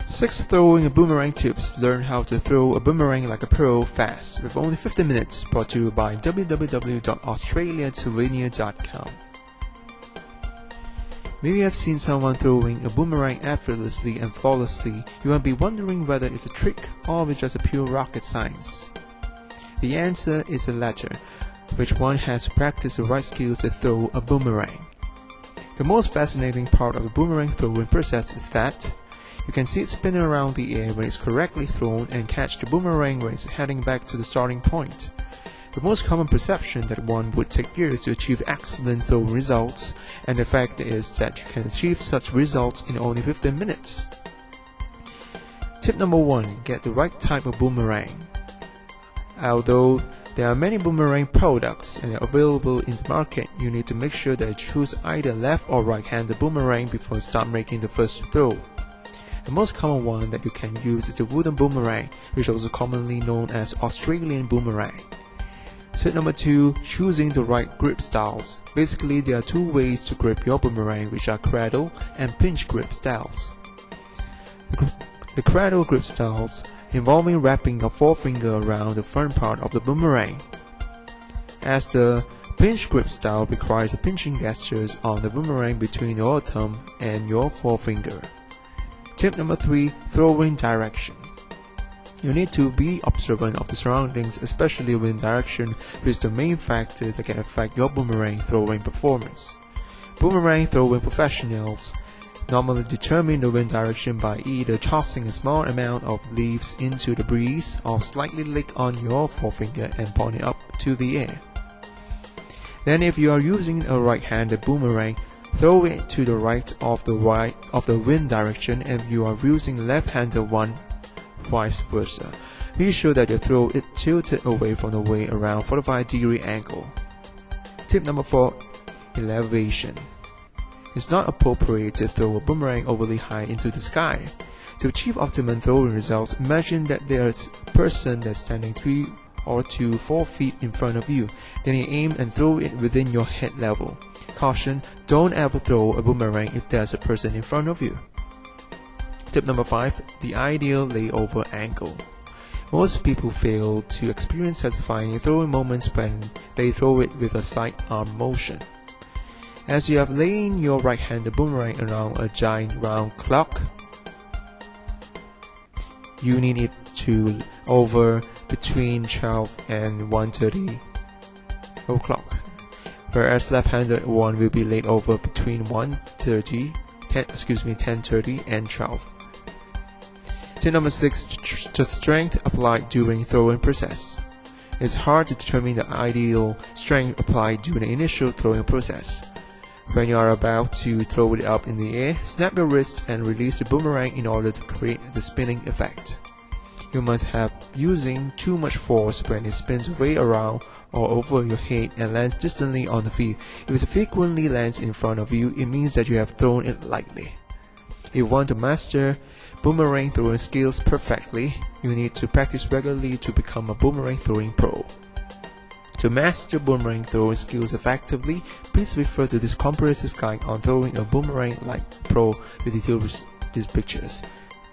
6 Throwing a Boomerang Tips. Learn how to throw a boomerang like a pro fast with only 15 minutes. Brought to you by www.australiansylvania.com. Maybe you have seen someone throwing a boomerang effortlessly and flawlessly. You might be wondering whether it's a trick or it's just a pure rocket science. The answer is the latter, which one has to practice the right skills to throw a boomerang. The most fascinating part of the boomerang throwing process is that you can see it spinning around the air when it's correctly thrown and catch the boomerang when it's heading back to the starting point. The most common perception that one would take years to achieve excellent throwing results, and the fact is that you can achieve such results in only 15 minutes. Tip number 1. Get the right type of boomerang. Although there are many boomerang products and available in the market, you need to make sure that you choose either left or right-handed boomerang before you start making the first throw. The most common one that you can use is the wooden boomerang, which is also commonly known as Australian boomerang. Tip number 2. Choosing the right grip styles. Basically, there are 2 ways to grip your boomerang, which are cradle and pinch grip styles. The cradle grip styles involving wrapping your forefinger around the front part of the boomerang, as the pinch grip style requires a pinching gestures on the boomerang between your thumb and your forefinger. Tip number 3. Throwing direction. You need to be observant of the surroundings, especially wind direction, which is the main factor that can affect your boomerang throwing performance. Boomerang throwing professionals normally determine the wind direction by either tossing a small amount of leaves into the breeze or slightly lick on your forefinger and pointing up to the air. Then if you are using a right-handed boomerang, throw it to the right of the wind direction, and if you are using left-handed one, vice versa. Be sure that you throw it tilted away from the way around 45-degree angle. Tip number 4. Elevation. It's not appropriate to throw a boomerang overly high into the sky. To achieve optimum throwing results, imagine that there's a person that's standing 3 to 4 feet in front of you. Then you aim and throw it within your head level. Caution, don't ever throw a boomerang if there's a person in front of you. Tip number 5. The ideal layover angle. Most people fail to experience satisfying throwing moments when they throw it with a sidearm motion. As you have laying your right-handed boomerang around a giant round clock, you need it to over between 12 and 1:30 o'clock, whereas left-handed one will be laid over between 10:30 and 12. Tip number 6. The strength applied during throwing process. It's hard to determine the ideal strength applied during the initial throwing process. When you are about to throw it up in the air, snap your wrist and release the boomerang in order to create the spinning effect. You must have using too much force when it spins way around or over your head and lands distantly on the field. If it frequently lands in front of you, it means that you have thrown it lightly. If you want to master boomerang throwing skills perfectly, you need to practice regularly to become a boomerang throwing pro. To master boomerang throwing skills effectively, please refer to this comprehensive guide on throwing a boomerang like pro with detailed pictures.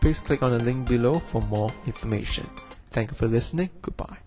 Please click on the link below for more information. Thank you for listening. Goodbye.